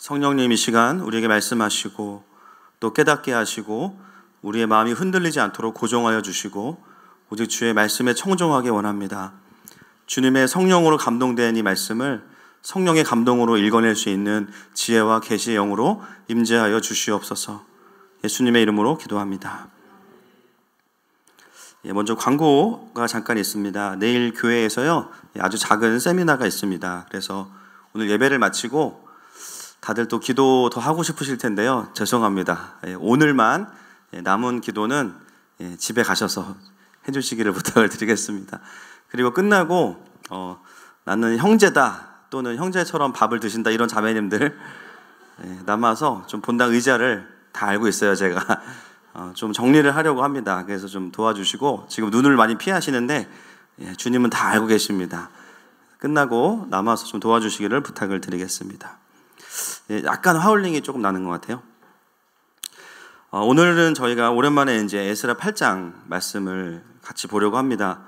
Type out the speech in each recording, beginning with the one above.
성령님 이 시간 우리에게 말씀하시고 또 깨닫게 하시고 우리의 마음이 흔들리지 않도록 고정하여 주시고 오직 주의 말씀에 청종하기 원합니다. 주님의 성령으로 감동된 이 말씀을 성령의 감동으로 읽어낼 수 있는 지혜와 계시의 영으로 임재하여 주시옵소서. 예수님의 이름으로 기도합니다. 먼저 광고가 잠깐 있습니다. 내일 교회에서요 아주 작은 세미나가 있습니다. 그래서 오늘 예배를 마치고 다들 또 기도 더 하고 싶으실 텐데요. 죄송합니다. 오늘만 남은 기도는 집에 가셔서 해주시기를 부탁을 드리겠습니다. 그리고 끝나고 나는 형제다 또는 형제처럼 밥을 드신다 이런 자매님들 남아서 좀 본당 의자를 다 알고 있어요. 제가 좀 정리를 하려고 합니다. 그래서 좀 도와주시고 지금 눈을 많이 피하시는데 주님은 다 알고 계십니다. 끝나고 남아서 좀 도와주시기를 부탁을 드리겠습니다. 약간 하울링이 조금 나는 것 같아요. 오늘은 저희가 오랜만에 이제 에스라 8장 말씀을 같이 보려고 합니다.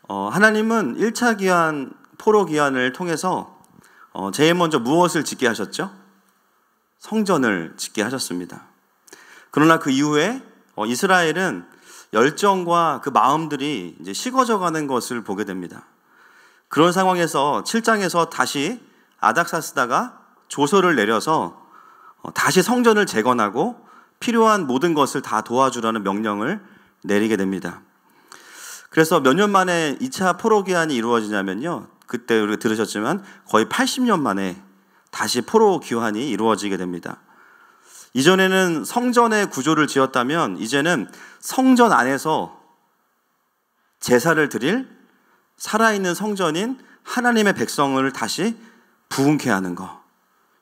하나님은 1차 기한, 포로 기한을 통해서 제일 먼저 무엇을 짓게 하셨죠? 성전을 짓게 하셨습니다. 그러나 그 이후에 이스라엘은 열정과 그 마음들이 이제 식어져 가는 것을 보게 됩니다. 그런 상황에서 7장에서 다시 아닥사스다가 조서를 내려서 다시 성전을 재건하고 필요한 모든 것을 다 도와주라는 명령을 내리게 됩니다. 그래서 몇 년 만에 2차 포로 기한이 이루어지냐면요, 그때 우리가 들으셨지만 거의 80년 만에 다시 포로 기한이 이루어지게 됩니다. 이전에는 성전의 구조를 지었다면 이제는 성전 안에서 제사를 드릴 살아있는 성전인 하나님의 백성을 다시 부흥케 하는 거.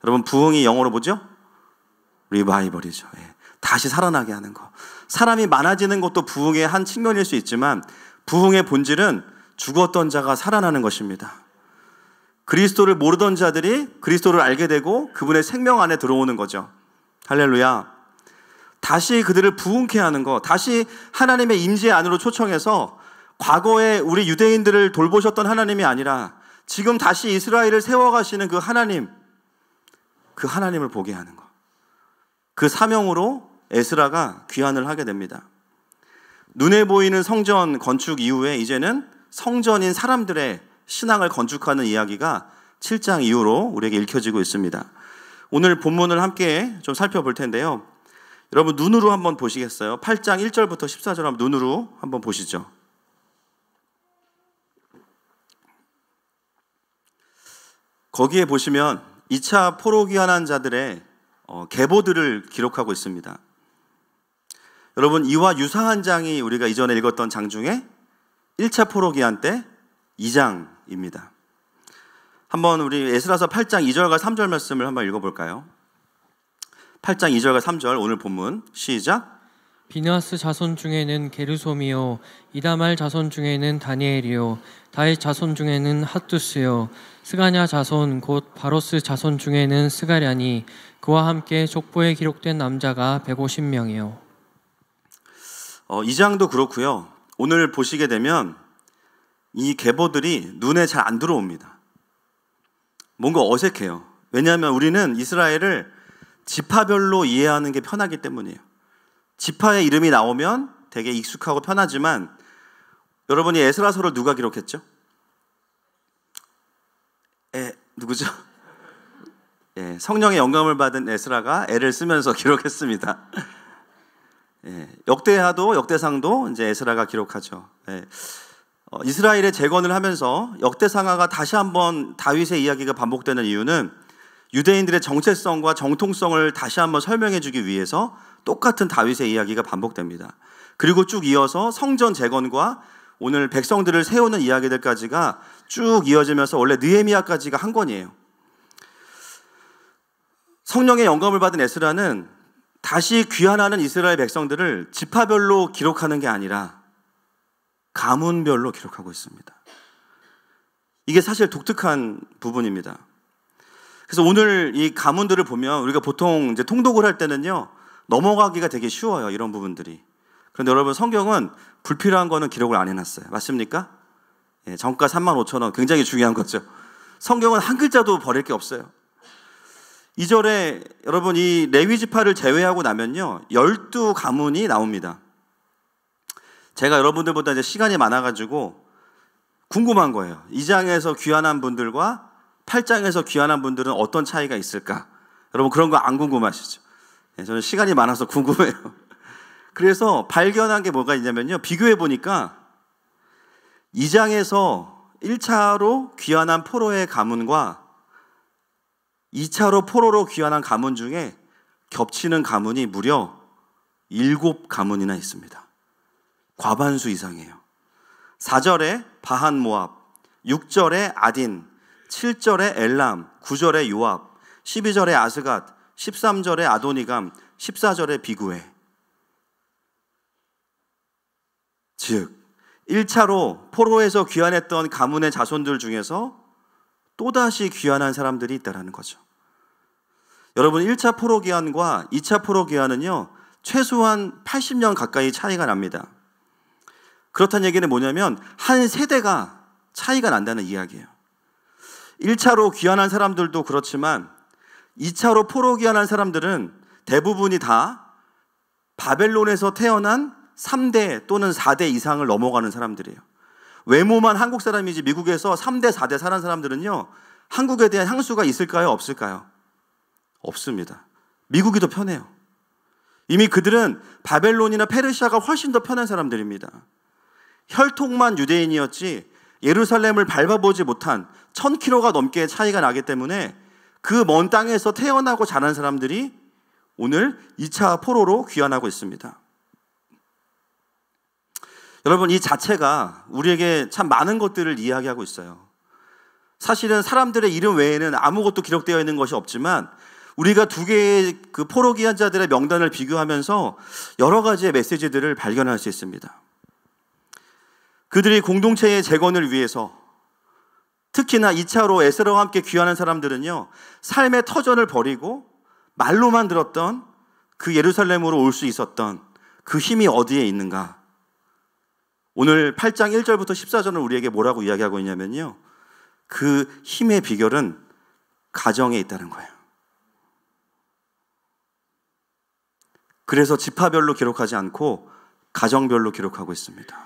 여러분, 부흥이 영어로 뭐죠? 리바이벌이죠. 다시 살아나게 하는 거. 사람이 많아지는 것도 부흥의 한 측면일 수 있지만 부흥의 본질은 죽었던 자가 살아나는 것입니다. 그리스도를 모르던 자들이 그리스도를 알게 되고 그분의 생명 안에 들어오는 거죠. 할렐루야. 다시 그들을 부흥케 하는 거, 다시 하나님의 임재 안으로 초청해서 과거에 우리 유대인들을 돌보셨던 하나님이 아니라 지금 다시 이스라엘을 세워가시는 그 하나님을 보게 하는 것. 그 사명으로 에스라가 귀환을 하게 됩니다. 눈에 보이는 성전 건축 이후에 이제는 성전인 사람들의 신앙을 건축하는 이야기가 7장 이후로 우리에게 읽혀지고 있습니다. 오늘 본문을 함께 좀 살펴볼 텐데요. 여러분 눈으로 한번 보시겠어요? 8장 1절부터 14절 한번 눈으로 한번 보시죠. 거기에 보시면 2차 포로 귀환한 자들의 계보들을 기록하고 있습니다. 여러분 이와 유사한 장이 우리가 이전에 읽었던 장 중에 1차 포로 귀환 때 2장입니다. 한번 우리 에스라서 8장 2절과 3절 말씀을 한번 읽어볼까요? 8장 2절과 3절 오늘 본문 시작. 비느하스 자손 중에는 게르솜이요 이다말 자손 중에는 다니엘이요 다윗 자손 중에는 핫두스요 스가냐 자손 곧 바로스 자손 중에는 스가랴니 그와 함께 족보에 기록된 남자가 150명이요. 이 장도 그렇고요. 오늘 보시게 되면 이 계보들이 눈에 잘 안 들어옵니다. 뭔가 어색해요. 왜냐하면 우리는 이스라엘을 지파별로 이해하는 게 편하기 때문이에요. 지파의 이름이 나오면 되게 익숙하고 편하지만 여러분이 에스라서를 누가 기록했죠? 누구죠? 성령의 영감을 받은 에스라가 애를 쓰면서 기록했습니다. 역대하도 역대상도 이제 에스라가 기록하죠. 이스라엘의 재건을 하면서 역대상하가 다시 한번 다윗의 이야기가 반복되는 이유는 유대인들의 정체성과 정통성을 다시 한번 설명해 주기 위해서 똑같은 다윗의 이야기가 반복됩니다. 그리고 쭉 이어서 성전 재건과 오늘 백성들을 세우는 이야기들까지가 쭉 이어지면서 원래 느헤미야까지가 한 권이에요. 성령의 영감을 받은 에스라는 다시 귀환하는 이스라엘 백성들을 지파별로 기록하는 게 아니라 가문별로 기록하고 있습니다. 이게 사실 독특한 부분입니다. 그래서 오늘 이 가문들을 보면 우리가 보통 이제 통독을 할 때는요, 넘어가기가 되게 쉬워요. 이런 부분들이. 그런데 여러분 성경은 불필요한 거는 기록을 안 해놨어요. 맞습니까? 정가 35,000원 굉장히 중요한 거죠. 성경은 한 글자도 버릴 게 없어요. 2절에 여러분 이 레위 지파를 제외하고 나면요 12가문이 나옵니다. 제가 여러분들보다 이제 시간이 많아가지고 궁금한 거예요. 2장에서 귀환한 분들과 8장에서 귀환한 분들은 어떤 차이가 있을까? 여러분 그런 거 안 궁금하시죠? 저는 시간이 많아서 궁금해요. 그래서 발견한 게 뭐가 있냐면요, 비교해 보니까 2장에서 1차로 귀환한 포로의 가문과 2차로 포로로 귀환한 가문 중에 겹치는 가문이 무려 7가문이나 있습니다. 과반수 이상이에요. 4절에 바한 모압, 6절에 아딘, 7절에 엘람, 9절에 요압, 12절에 아스갓, 13절에 아도니감, 14절에 비구에. 즉 1차로 포로에서 귀환했던 가문의 자손들 중에서 또다시 귀환한 사람들이 있다는 거죠. 여러분 1차 포로 귀환과 2차 포로 귀환은요 최소한 80년 가까이 차이가 납니다. 그렇다는 얘기는 뭐냐면 한 세대가 차이가 난다는 이야기예요. 1차로 귀환한 사람들도 그렇지만 2차로 포로 귀환한 사람들은 대부분이 다 바벨론에서 태어난 3대 또는 4대 이상을 넘어가는 사람들이에요. 외모만 한국 사람이지 미국에서 3대, 4대 사는 사람들은요 한국에 대한 향수가 있을까요? 없을까요? 없습니다. 미국이 더 편해요. 이미 그들은 바벨론이나 페르시아가 훨씬 더 편한 사람들입니다. 혈통만 유대인이었지 예루살렘을 밟아보지 못한 1000km가 넘게 차이가 나기 때문에 그 먼 땅에서 태어나고 자란 사람들이 오늘 2차 포로로 귀환하고 있습니다. 여러분 이 자체가 우리에게 참 많은 것들을 이야기하고 있어요. 사실은 사람들의 이름 외에는 아무것도 기록되어 있는 것이 없지만 우리가 두 개의 그 포로 귀환자들의 명단을 비교하면서 여러 가지의 메시지들을 발견할 수 있습니다. 그들이 공동체의 재건을 위해서 특히나 2차로 에스라와 함께 귀환한 사람들은요 삶의 터전을 버리고 말로만 들었던 그 예루살렘으로 올 수 있었던 그 힘이 어디에 있는가? 오늘 8장 1절부터 14절은 우리에게 뭐라고 이야기하고 있냐면요 그 힘의 비결은 가정에 있다는 거예요. 그래서 지파별로 기록하지 않고 가정별로 기록하고 있습니다.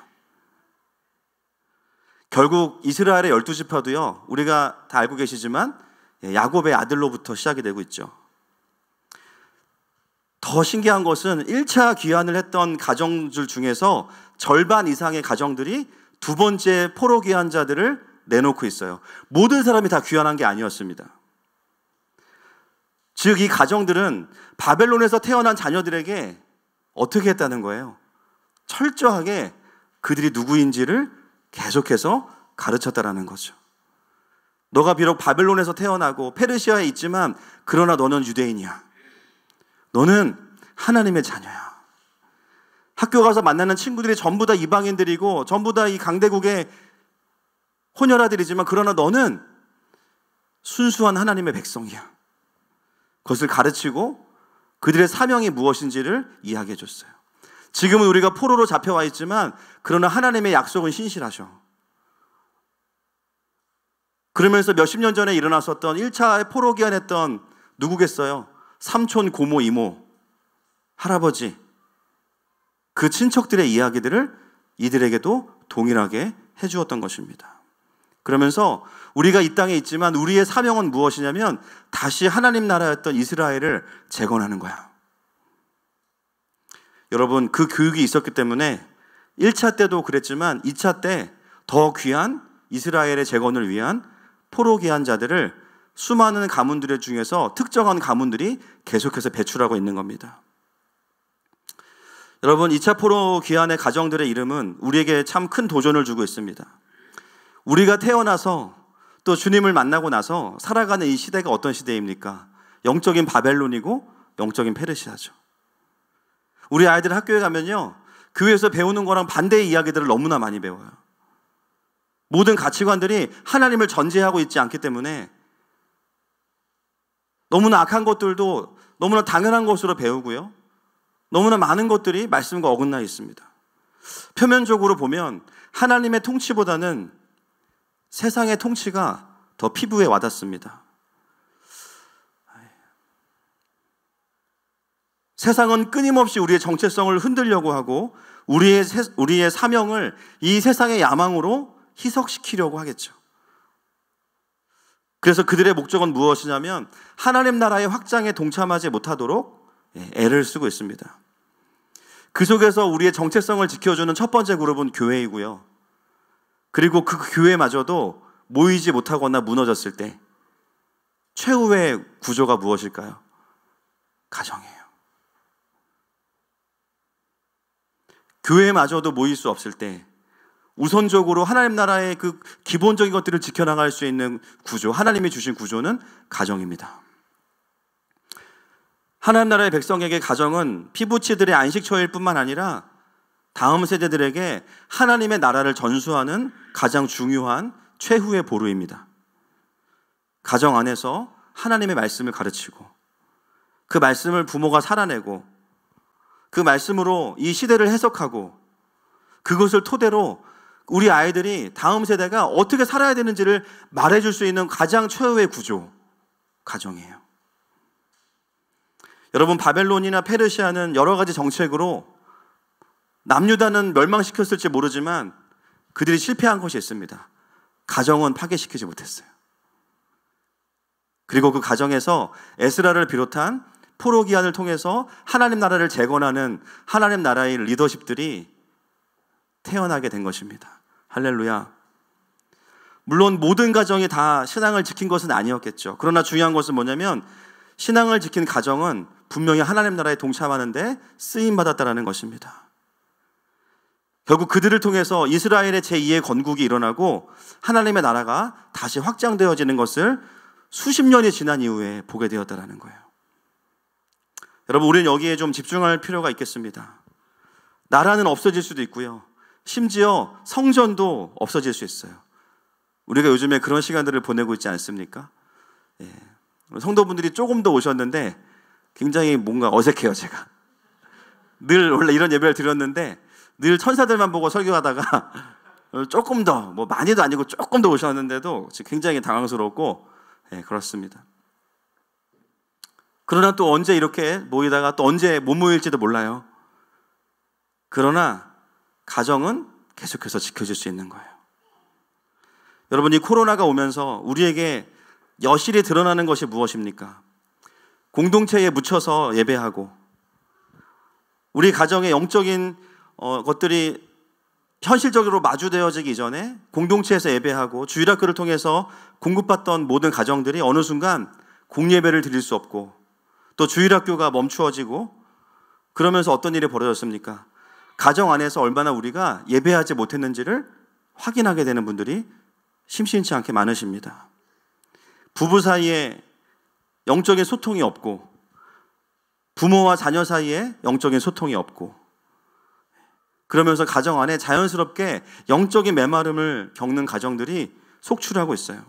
결국 이스라엘의 12지파도요 우리가 다 알고 계시지만 야곱의 아들로부터 시작이 되고 있죠. 더 신기한 것은 1차 귀환을 했던 가정들 중에서 절반 이상의 가정들이 두 번째 포로 귀환자들을 내놓고 있어요. 모든 사람이 다 귀환한 게 아니었습니다. 즉 이 가정들은 바벨론에서 태어난 자녀들에게 어떻게 했다는 거예요? 철저하게 그들이 누구인지를 계속해서 가르쳤다라는 거죠. 너가 비록 바벨론에서 태어나고 페르시아에 있지만 그러나 너는 유대인이야. 너는 하나님의 자녀야. 학교 가서 만나는 친구들이 전부 다 이방인들이고 전부 다 이 강대국의 혼혈아들이지만 그러나 너는 순수한 하나님의 백성이야. 그것을 가르치고 그들의 사명이 무엇인지를 이야기해 줬어요. 지금은 우리가 포로로 잡혀와 있지만 그러나 하나님의 약속은 신실하셔. 그러면서 몇십 년 전에 일어났었던 1차에 포로 귀환했던 누구겠어요? 삼촌, 고모, 이모, 할아버지 그 친척들의 이야기들을 이들에게도 동일하게 해주었던 것입니다. 그러면서 우리가 이 땅에 있지만 우리의 사명은 무엇이냐면 다시 하나님 나라였던 이스라엘을 재건하는 거야. 여러분 그 교육이 있었기 때문에 1차 때도 그랬지만 2차 때 더 귀한 이스라엘의 재건을 위한 포로 귀환자들을 수많은 가문들 중에서 특정한 가문들이 계속해서 배출하고 있는 겁니다. 여러분 2차 포로 귀환의 가정들의 이름은 우리에게 참 큰 도전을 주고 있습니다. 우리가 태어나서 또 주님을 만나고 나서 살아가는 이 시대가 어떤 시대입니까? 영적인 바벨론이고 영적인 페르시아죠. 우리 아이들 학교에 가면요 교회에서 배우는 거랑 반대의 이야기들을 너무나 많이 배워요. 모든 가치관들이 하나님을 전제하고 있지 않기 때문에 너무나 악한 것들도 너무나 당연한 것으로 배우고요. 너무나 많은 것들이 말씀과 어긋나 있습니다. 표면적으로 보면 하나님의 통치보다는 세상의 통치가 더 피부에 와닿습니다. 세상은 끊임없이 우리의 정체성을 흔들려고 하고 우리의 사명을 이 세상의 야망으로 희석시키려고 하겠죠. 그래서 그들의 목적은 무엇이냐면 하나님 나라의 확장에 동참하지 못하도록 애를 쓰고 있습니다. 그 속에서 우리의 정체성을 지켜주는 첫 번째 그룹은 교회이고요. 그리고 그 교회마저도 모이지 못하거나 무너졌을 때 최후의 구조가 무엇일까요? 가정이에요. 교회마저도 모일 수 없을 때 우선적으로 하나님 나라의 그 기본적인 것들을 지켜나갈 수 있는 구조, 하나님이 주신 구조는 가정입니다. 하나님 나라의 백성에게 가정은 피부치들의 안식처일 뿐만 아니라 다음 세대들에게 하나님의 나라를 전수하는 가장 중요한 최후의 보루입니다. 가정 안에서 하나님의 말씀을 가르치고 그 말씀을 부모가 살아내고 그 말씀으로 이 시대를 해석하고 그것을 토대로 우리 아이들이 다음 세대가 어떻게 살아야 되는지를 말해줄 수 있는 가장 최후의 구조, 가정이에요. 여러분, 바벨론이나 페르시아는 여러 가지 정책으로 남유다는 멸망시켰을지 모르지만 그들이 실패한 것이 있습니다. 가정은 파괴시키지 못했어요. 그리고 그 가정에서 에스라를 비롯한 포로 기한을 통해서 하나님 나라를 재건하는 하나님 나라의 리더십들이 태어나게 된 것입니다. 할렐루야. 물론 모든 가정이 다 신앙을 지킨 것은 아니었겠죠. 그러나 중요한 것은 뭐냐면 신앙을 지킨 가정은 분명히 하나님 나라에 동참하는데 쓰임받았다는 것입니다. 결국 그들을 통해서 이스라엘의 제2의 건국이 일어나고 하나님의 나라가 다시 확장되어지는 것을 수십 년이 지난 이후에 보게 되었다는 거예요. 여러분, 우리는 여기에 좀 집중할 필요가 있겠습니다. 나라는 없어질 수도 있고요. 심지어 성전도 없어질 수 있어요. 우리가 요즘에 그런 시간들을 보내고 있지 않습니까? 성도분들이 조금 더 오셨는데 굉장히 뭔가 어색해요, 제가. 늘 원래 이런 예배를 드렸는데 늘 천사들만 보고 설교하다가 조금 더, 뭐 많이도 아니고 조금 더 오셨는데도 지금 굉장히 당황스럽고 그렇습니다. 그러나 또 언제 이렇게 모이다가 또 언제 못 모일지도 몰라요. 그러나 가정은 계속해서 지켜질 수 있는 거예요. 여러분, 이 코로나가 오면서 우리에게 여실히 드러나는 것이 무엇입니까? 공동체에 묻혀서 예배하고 우리 가정의 영적인 것들이 현실적으로 마주되어지기 이전에 공동체에서 예배하고 주일학교를 통해서 공급받던 모든 가정들이 어느 순간 공예배를 드릴 수 없고 또 주일학교가 멈추어지고 그러면서 어떤 일이 벌어졌습니까? 가정 안에서 얼마나 우리가 예배하지 못했는지를 확인하게 되는 분들이 심심치 않게 많으십니다. 부부 사이에 영적인 소통이 없고 부모와 자녀 사이에 영적인 소통이 없고 그러면서 가정 안에 자연스럽게 영적인 메마름을 겪는 가정들이 속출하고 있어요.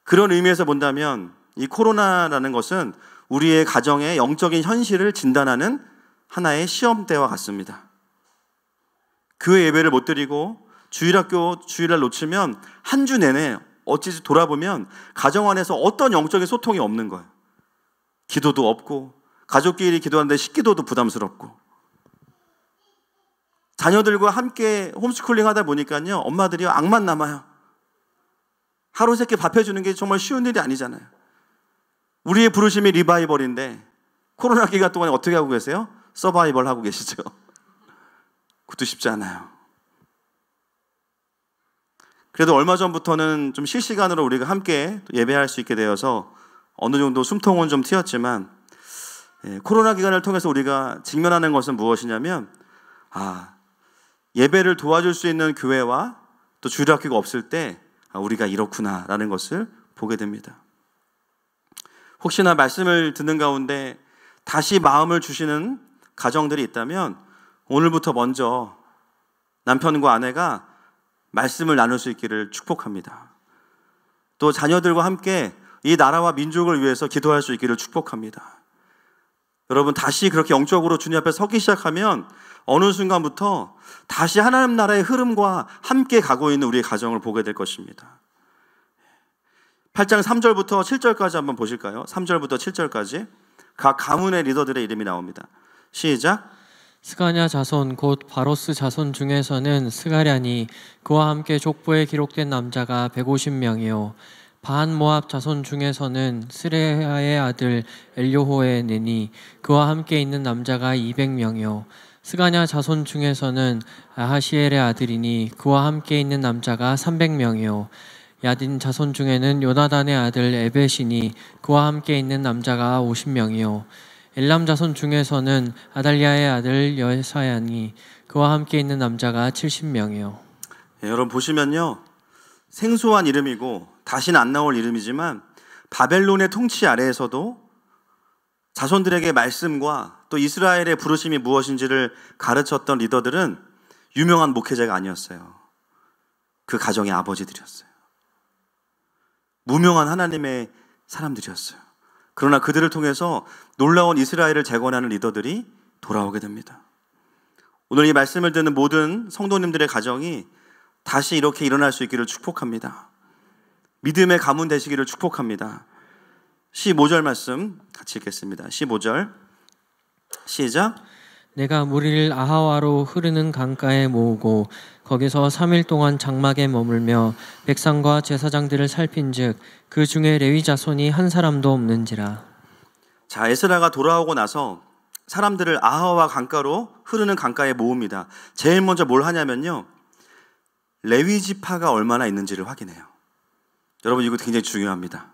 그런 의미에서 본다면 이 코로나라는 것은 우리의 가정의 영적인 현실을 진단하는 하나의 시험대와 같습니다. 교회 예배를 못 드리고 주일학교 주일날 놓치면 한 주 내내 어찌 돌아보면 가정 안에서 어떤 영적인 소통이 없는 거예요. 기도도 없고 가족끼리 기도하는데 식기도도 부담스럽고 자녀들과 함께 홈스쿨링 하다 보니까요 엄마들이 악만 남아요. 하루 세끼 밥 해주는 게 정말 쉬운 일이 아니잖아요. 우리의 부르심이 리바이벌인데 코로나 기간 동안에 어떻게 하고 계세요? 서바이벌 하고 계시죠? 그것도 쉽지 않아요. 그래도 얼마 전부터는 좀 실시간으로 우리가 함께 예배할 수 있게 되어서 어느 정도 숨통은 좀 트였지만 코로나 기간을 통해서 우리가 직면하는 것은 무엇이냐면 예배를 도와줄 수 있는 교회와 또 주일학교가 없을 때 우리가 이렇구나라는 것을 보게 됩니다. 혹시나 말씀을 듣는 가운데 다시 마음을 주시는 가정들이 있다면 오늘부터 먼저 남편과 아내가 말씀을 나눌 수 있기를 축복합니다. 또 자녀들과 함께 이 나라와 민족을 위해서 기도할 수 있기를 축복합니다. 여러분, 다시 그렇게 영적으로 주님 앞에 서기 시작하면 어느 순간부터 다시 하나님 나라의 흐름과 함께 가고 있는 우리의 가정을 보게 될 것입니다. 8장 3절부터 7절까지 한번 보실까요? 3절부터 7절까지 각 가문의 리더들의 이름이 나옵니다. 시작. 스가랴 자손 곧 바로스 자손 중에서는 스가랴니 그와 함께 족보에 기록된 남자가 150명이요 반 모압 자손 중에서는 스레야의 아들 엘요호의 네니 그와 함께 있는 남자가 200명이요 스가랴 자손 중에서는 아하시엘의 아들이니 그와 함께 있는 남자가 300명이요 야딘 자손 중에는 요나단의 아들 에벳이니 그와 함께 있는 남자가 50명이요 엘람 자손 중에서는 아달랴의 아들 여사야니 그와 함께 있는 남자가 70명이요. 여러분 보시면요, 생소한 이름이고 다시는 안 나올 이름이지만 바벨론의 통치 아래에서도 자손들에게 말씀과 또 이스라엘의 부르심이 무엇인지를 가르쳤던 리더들은 유명한 목회자가 아니었어요. 그 가정의 아버지들이었어요. 무명한 하나님의 사람들이었어요. 그러나 그들을 통해서 놀라운 이스라엘을 재건하는 리더들이 돌아오게 됩니다. 오늘 이 말씀을 듣는 모든 성도님들의 가정이 다시 이렇게 일어날 수 있기를 축복합니다. 믿음의 가문 되시기를 축복합니다. 15절 말씀 같이 읽겠습니다. 15절 시작. 내가 무리를 아하와로 흐르는 강가에 모으고 거기서 3일 동안 장막에 머물며 백성과 제사장들을 살핀즉 그 중에 레위 자손이 한 사람도 없는지라. 자, 에스라가 돌아오고 나서 사람들을 아하와 강가로 흐르는 강가에 모읍니다. 제일 먼저 뭘 하냐면요, 레위 지파가 얼마나 있는지를 확인해요. 여러분 이거 굉장히 중요합니다.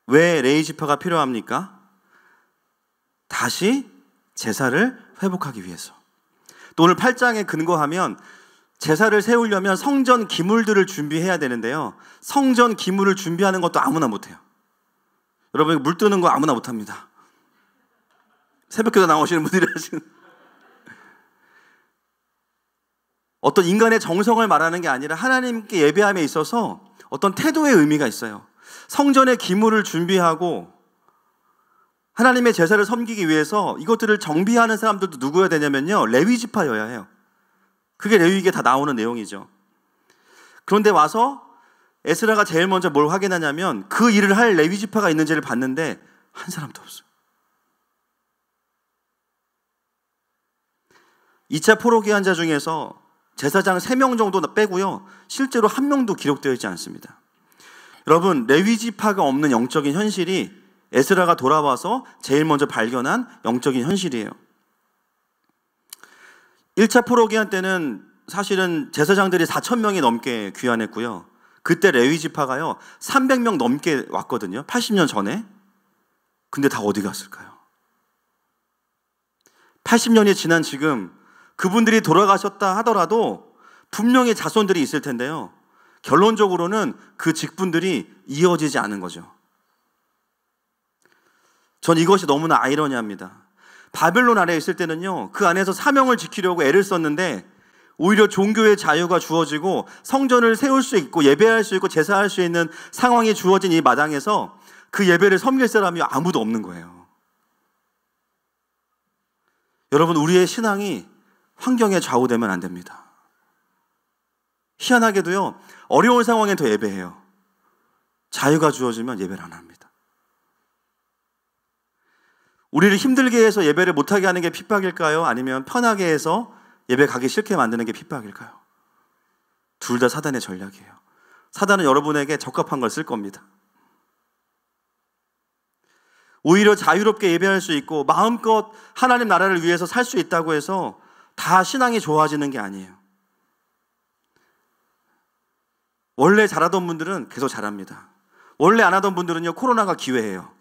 왜 레위 지파가 필요합니까? 다시 제사를 회복하기 위해서. 또 오늘 8장에 근거하면 제사를 세우려면 성전 기물들을 준비해야 되는데요, 성전 기물을 준비하는 것도 아무나 못해요. 여러분 물 뜨는 거 아무나 못합니다. 새벽기도 나오시는 분들이 하시는 어떤 인간의 정성을 말하는 게 아니라 하나님께 예배함에 있어서 어떤 태도의 의미가 있어요. 성전의 기물을 준비하고 하나님의 제사를 섬기기 위해서 이것들을 정비하는 사람들도 누구여야 되냐면요, 레위 지파여야 해요. 그게 레위기에 다 나오는 내용이죠. 그런데 와서 에스라가 제일 먼저 뭘 확인하냐면 그 일을 할 레위 지파가 있는지를 봤는데 한 사람도 없어요. 2차 포로기한자 중에서 제사장 3명 정도 빼고요, 실제로 1명도 기록되어 있지 않습니다. 여러분, 레위 지파가 없는 영적인 현실이 에스라가 돌아와서 제일 먼저 발견한 영적인 현실이에요. 1차 포로기한 때는 사실은 제사장들이 4,000명이 넘게 귀환했고요. 그때 레위 지파가요 300명 넘게 왔거든요. 80년 전에. 근데 다 어디 갔을까요? 80년이 지난 지금 그분들이 돌아가셨다 하더라도 분명히 자손들이 있을 텐데요, 결론적으로는 그 직분들이 이어지지 않은 거죠. 전 이것이 너무나 아이러니합니다. 바벨론 아래에 있을 때는요, 그 안에서 사명을 지키려고 애를 썼는데 오히려 종교의 자유가 주어지고 성전을 세울 수 있고 예배할 수 있고 제사할 수 있는 상황이 주어진 이 마당에서 그 예배를 섬길 사람이 아무도 없는 거예요. 여러분, 우리의 신앙이 환경에 좌우되면 안 됩니다. 희한하게도요, 어려운 상황에 더 예배해요. 자유가 주어지면 예배를 안 합니다. 우리를 힘들게 해서 예배를 못하게 하는 게 핍박일까요? 아니면 편하게 해서 예배 가기 싫게 만드는 게 핍박일까요? 둘 다 사단의 전략이에요. 사단은 여러분에게 적합한 걸 쓸 겁니다. 오히려 자유롭게 예배할 수 있고 마음껏 하나님 나라를 위해서 살 수 있다고 해서 다 신앙이 좋아지는 게 아니에요. 원래 잘하던 분들은 계속 잘합니다. 원래 안 하던 분들은요, 코로나가 기회예요.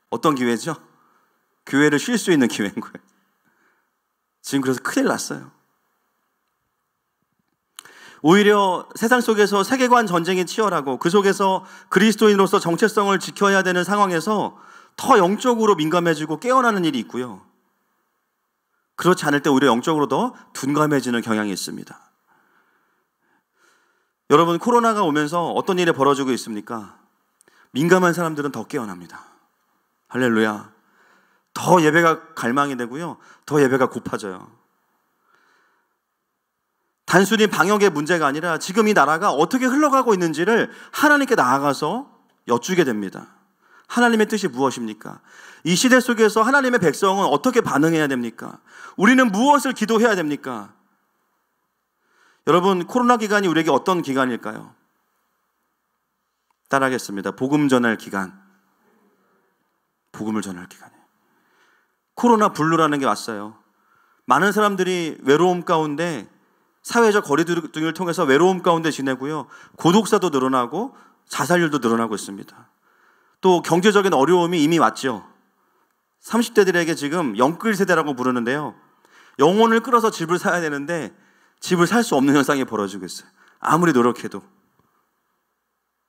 어떤 기회죠? 교회를 쉴 수 있는 기회인 거예요. 지금 그래서 큰일 났어요. 오히려 세상 속에서 세계관 전쟁이 치열하고 그 속에서 그리스도인으로서 정체성을 지켜야 되는 상황에서 더 영적으로 민감해지고 깨어나는 일이 있고요, 그렇지 않을 때 오히려 영적으로 더 둔감해지는 경향이 있습니다. 여러분, 코로나가 오면서 어떤 일이 벌어지고 있습니까? 민감한 사람들은 더 깨어납니다. 할렐루야. 더 예배가 갈망이 되고요, 더 예배가 고파져요. 단순히 방역의 문제가 아니라 지금 이 나라가 어떻게 흘러가고 있는지를 하나님께 나아가서 여쭈게 됩니다. 하나님의 뜻이 무엇입니까? 이 시대 속에서 하나님의 백성은 어떻게 반응해야 됩니까? 우리는 무엇을 기도해야 됩니까? 여러분, 코로나 기간이 우리에게 어떤 기간일까요? 따라하겠습니다. 복음 전할 기간. 복음을 전할 기간이에요. 코로나 블루라는 게 왔어요. 많은 사람들이 외로움 가운데, 사회적 거리두기를 통해서 외로움 가운데 지내고요. 고독사도 늘어나고 자살률도 늘어나고 있습니다. 또 경제적인 어려움이 이미 왔죠. 30대들에게 지금 영끌 세대라고 부르는데요. 영혼을 끌어서 집을 사야 되는데 집을 살 수 없는 현상이 벌어지고 있어요. 아무리 노력해도.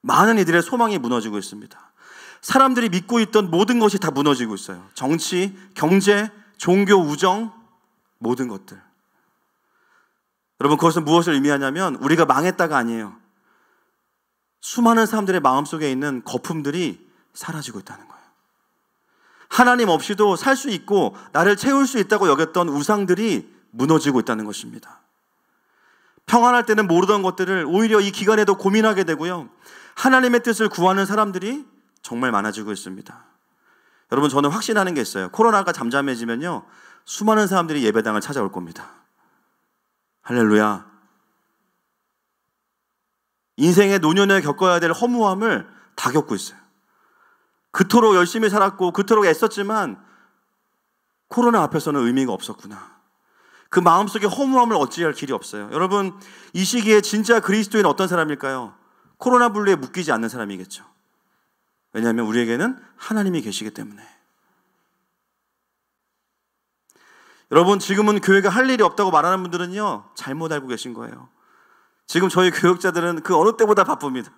많은 이들의 소망이 무너지고 있습니다. 사람들이 믿고 있던 모든 것이 다 무너지고 있어요. 정치, 경제, 종교, 우정, 모든 것들. 여러분, 그것은 무엇을 의미하냐면 우리가 망했다가 아니에요. 수많은 사람들의 마음속에 있는 거품들이 사라지고 있다는 거예요. 하나님 없이도 살 수 있고 나를 채울 수 있다고 여겼던 우상들이 무너지고 있다는 것입니다. 평안할 때는 모르던 것들을 오히려 이 기간에도 고민하게 되고요. 하나님의 뜻을 구하는 사람들이 정말 많아지고 있습니다. 여러분, 저는 확신하는 게 있어요. 코로나가 잠잠해지면요, 수많은 사람들이 예배당을 찾아올 겁니다. 할렐루야. 인생의 노년에 겪어야 될 허무함을 다 겪고 있어요. 그토록 열심히 살았고 그토록 애썼지만 코로나 앞에서는 의미가 없었구나. 그 마음속에 허무함을 어찌할 길이 없어요. 여러분, 이 시기에 진짜 그리스도인은 어떤 사람일까요? 코로나 블루에 묶이지 않는 사람이겠죠. 왜냐하면 우리에게는 하나님이 계시기 때문에. 여러분, 지금은 교회가 할 일이 없다고 말하는 분들은요, 잘못 알고 계신 거예요. 지금 저희 교역자들은 그 어느 때보다 바쁩니다.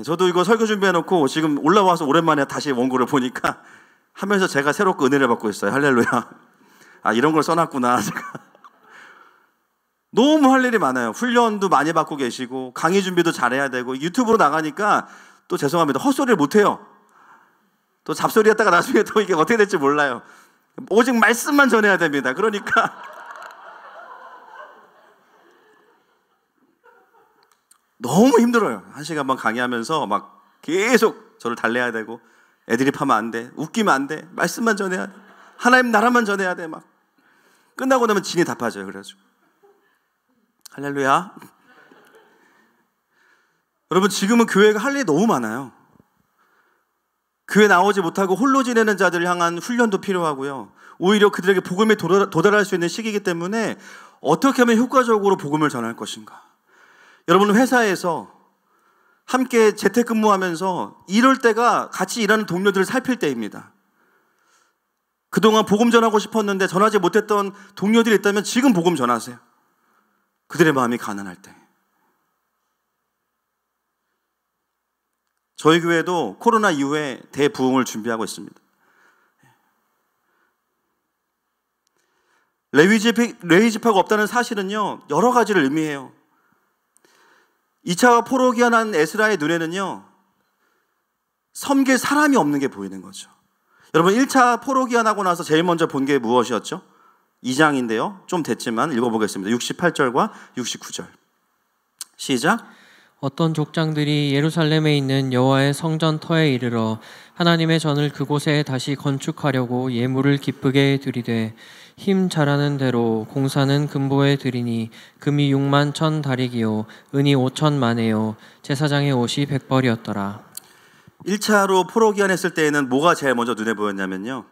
저도 이거 설교 준비해놓고 지금 올라와서 오랜만에 다시 원고를 보니까 하면서 제가 새롭게 은혜를 받고 있어요. 할렐루야. 아, 이런 걸 써놨구나. 제가. 너무 할 일이 많아요. 훈련도 많이 받고 계시고 강의 준비도 잘해야 되고 유튜브로 나가니까 또 죄송합니다. 헛소리를 못해요. 또 잡소리 했다가 나중에 또 이게 어떻게 될지 몰라요. 오직 말씀만 전해야 됩니다. 그러니까 너무 힘들어요. 1시간만 강의하면서 막 계속 저를 달래야 되고 애드립하면 안 돼. 웃기면 안 돼. 말씀만 전해야 돼. 하나님 나라만 전해야 돼. 막 끝나고 나면 진이 다 빠져요. 그래가지고 할렐루야. 여러분, 지금은 교회가 할 일이 너무 많아요. 교회 나오지 못하고 홀로 지내는 자들을 향한 훈련도 필요하고요. 오히려 그들에게 복음에 도달할 수 있는 시기이기 때문에 어떻게 하면 효과적으로 복음을 전할 것인가. 여러분, 회사에서 함께 재택근무하면서 이럴 때가 같이 일하는 동료들을 살필 때입니다. 그동안 복음 전하고 싶었는데 전하지 못했던 동료들이 있다면 지금 복음 전하세요. 그들의 마음이 가난할 때. 저희 교회도 코로나 이후에 대부흥을 준비하고 있습니다. 레위 지파가 없다는 사실은요, 여러 가지를 의미해요. 2차 포로기한한 에스라의 눈에는요, 섬길 사람이 없는 게 보이는 거죠. 여러분, 1차 포로기한하고 나서 제일 먼저 본 게 무엇이었죠? 2장인데요. 좀 됐지만 읽어보겠습니다. 68절과 69절. 시작. 어떤 족장들이 예루살렘에 있는 여호와의 성전 터에 이르러 하나님의 전을 그곳에 다시 건축하려고 예물을 기쁘게 드리되 힘 잘하는 대로 공사는 금보에 드리니 금이 6만 1,000 다리기요 은이 5천 마네요 제사장의 옷이 100벌이었더라. 1차로 포로기한했을 때에는 뭐가 제일 먼저 눈에 보였냐면요,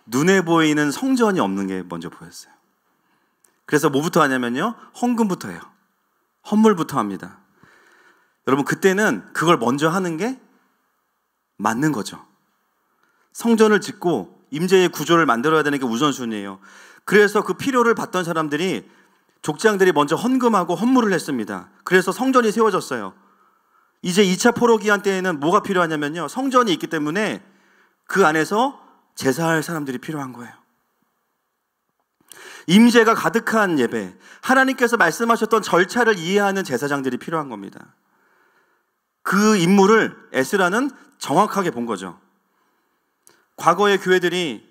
눈에 보이는 성전이 없는 게 먼저 보였어요. 그래서 뭐부터 하냐면요, 헌금부터 해요. 헌물부터 합니다. 여러분, 그때는 그걸 먼저 하는 게 맞는 거죠. 성전을 짓고 임재의 구조를 만들어야 되는 게 우선순위예요. 그래서 그 필요를 받던 사람들이, 족장들이 먼저 헌금하고 헌물을 했습니다. 그래서 성전이 세워졌어요. 이제 2차 포로기한 때에는 뭐가 필요하냐면요, 성전이 있기 때문에 그 안에서 제사할 사람들이 필요한 거예요. 임재가 가득한 예배, 하나님께서 말씀하셨던 절차를 이해하는 제사장들이 필요한 겁니다. 그 임무를 에스라는 정확하게 본 거죠. 과거의 교회들이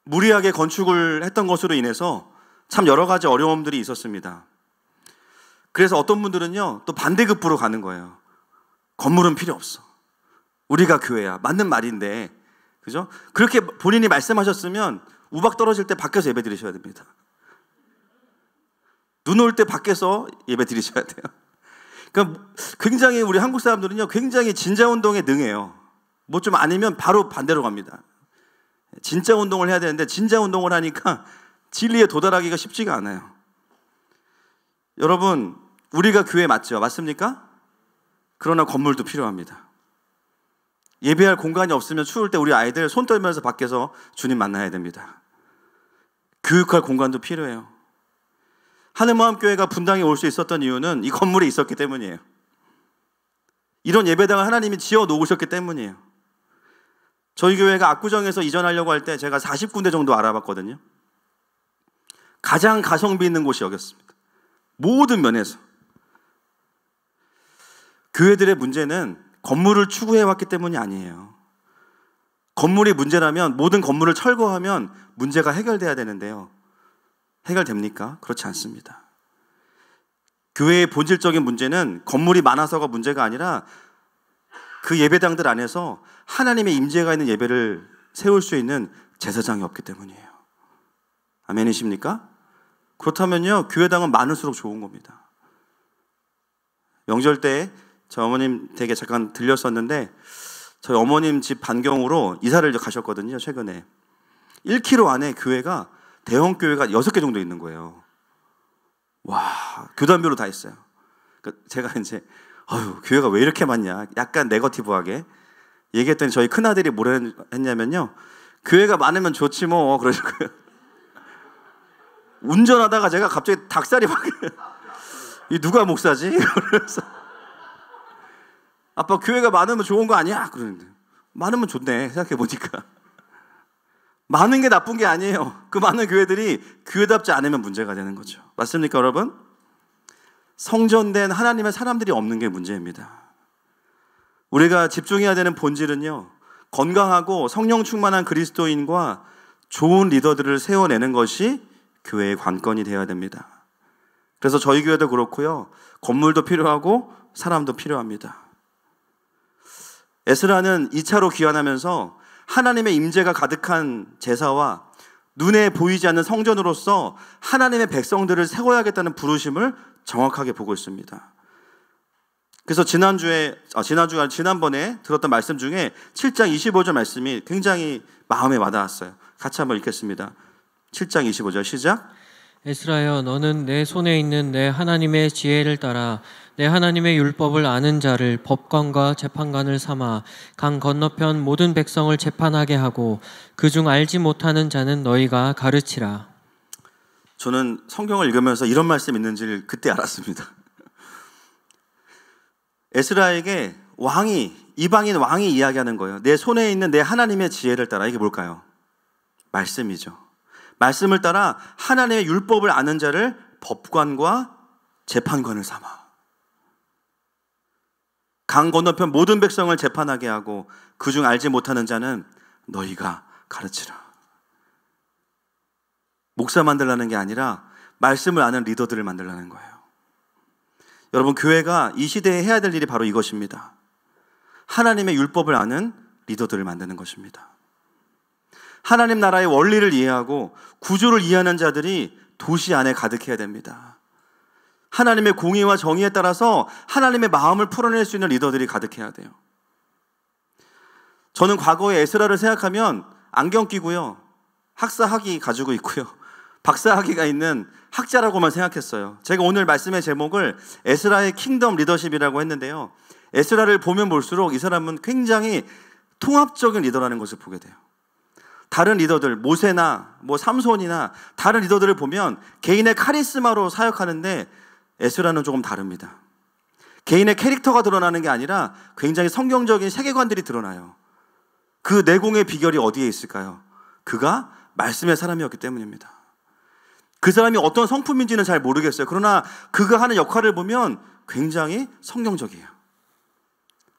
무리하게 건축을 했던 것으로 인해서 참 여러 가지 어려움들이 있었습니다. 그래서 어떤 분들은요, 또 반대급부로 가는 거예요. 건물은 필요 없어. 우리가 교회야. 맞는 말인데, 그죠? 그렇게 본인이 말씀하셨으면 우박 떨어질 때 밖에서 예배 드리셔야 됩니다. 눈 올 때 밖에서 예배 드리셔야 돼요. 그러니까 굉장히 우리 한국 사람들은요, 굉장히 진자 운동에 능해요. 뭐 좀 아니면 바로 반대로 갑니다. 진짜 운동을 해야 되는데 진짜 운동을 하니까 진리에 도달하기가 쉽지가 않아요. 여러분, 우리가 교회 맞죠? 맞습니까? 그러나 건물도 필요합니다. 예배할 공간이 없으면 추울 때 우리 아이들 손 떨면서 밖에서 주님 만나야 됩니다. 교육할 공간도 필요해요. 하늘마음교회가 분당에 올 수 있었던 이유는 이 건물에 있었기 때문이에요. 이런 예배당을 하나님이 지어 놓으셨기 때문이에요. 저희 교회가 압구정에서 이전하려고 할 때 제가 40군데 정도 알아봤거든요. 가장 가성비 있는 곳이 여겼습니다. 모든 면에서. 교회들의 문제는 건물을 추구해왔기 때문이 아니에요. 건물이 문제라면 모든 건물을 철거하면 문제가 해결돼야 되는데요. 해결됩니까? 그렇지 않습니다. 교회의 본질적인 문제는 건물이 많아서가 문제가 아니라 그 예배당들 안에서 하나님의 임재가 있는 예배를 세울 수 있는 제사장이 없기 때문이에요. 아멘이십니까? 그렇다면요, 교회당은 많을수록 좋은 겁니다. 명절 때 저희 어머님 댁에 잠깐 들렸었는데 저희 어머님 집 반경으로 이사를 가셨거든요. 최근에 1km 안에 교회가, 대형 교회가 6개 정도 있는 거예요. 와, 교단별로 다 있어요. 그러니까 제가 이제 교회가 왜 이렇게 많냐, 약간 네거티브하게 얘기했더니 저희 큰아들이 뭐라 했냐면요, 교회가 많으면 좋지 뭐, 그러시고요. 운전하다가 제가 갑자기 닭살이 막 이 누가 목사지? 그래서 아빠, 교회가 많으면 좋은 거 아니야? 그러는데 많으면 좋네, 생각해보니까. 많은 게 나쁜 게 아니에요. 그 많은 교회들이 교회답지 않으면 문제가 되는 거죠. 맞습니까, 여러분? 성전된 하나님의 사람들이 없는 게 문제입니다. 우리가 집중해야 되는 본질은요, 건강하고 성령 충만한 그리스도인과 좋은 리더들을 세워내는 것이 교회의 관건이 되어야 됩니다. 그래서 저희 교회도 그렇고요, 건물도 필요하고 사람도 필요합니다. 에스라는 2차로 귀환하면서 하나님의 임재가 가득한 제사와 눈에 보이지 않는 성전으로서 하나님의 백성들을 세워야겠다는 부르심을 정확하게 보고 있습니다. 그래서 지난번에 들었던 말씀 중에 7장 25절 말씀이 굉장히 마음에 와닿았어요. 같이 한번 읽겠습니다. 7장 25절 시작. 에스라여, 너는 내 손에 있는 내 하나님의 지혜를 따라 내 하나님의 율법을 아는 자를 법관과 재판관을 삼아 강 건너편 모든 백성을 재판하게 하고 그중 알지 못하는 자는 너희가 가르치라. 저는 성경을 읽으면서 이런 말씀이 있는지를 그때 알았습니다. 에스라에게 이방인 왕이 이야기하는 거예요. 내 손에 있는 내 하나님의 지혜를 따라. 이게 뭘까요? 말씀이죠. 말씀을 따라 하나님의 율법을 아는 자를 법관과 재판관을 삼아 강 건너편 모든 백성을 재판하게 하고 그중 알지 못하는 자는 너희가 가르치라. 목사 만들라는 게 아니라 말씀을 아는 리더들을 만들라는 거예요. 여러분, 교회가 이 시대에 해야 될 일이 바로 이것입니다. 하나님의 율법을 아는 리더들을 만드는 것입니다. 하나님 나라의 원리를 이해하고 구조를 이해하는 자들이 도시 안에 가득해야 됩니다. 하나님의 공의와 정의에 따라서 하나님의 마음을 풀어낼 수 있는 리더들이 가득해야 돼요. 저는 과거에 에스라를 생각하면 안경 끼고요, 학사 학위 가지고 있고요, 박사 학위가 있는 학자라고만 생각했어요. 제가 오늘 말씀의 제목을 에스라의 킹덤 리더십이라고 했는데요, 에스라를 보면 볼수록 이 사람은 굉장히 통합적인 리더라는 것을 보게 돼요. 다른 리더들, 모세나 삼손이나 다른 리더들을 보면 개인의 카리스마로 사역하는데 에스라는 조금 다릅니다. 개인의 캐릭터가 드러나는 게 아니라 굉장히 성경적인 세계관들이 드러나요. 그 내공의 비결이 어디에 있을까요? 그가 말씀의 사람이었기 때문입니다. 그 사람이 어떤 성품인지는 잘 모르겠어요. 그러나 그가 하는 역할을 보면 굉장히 성경적이에요.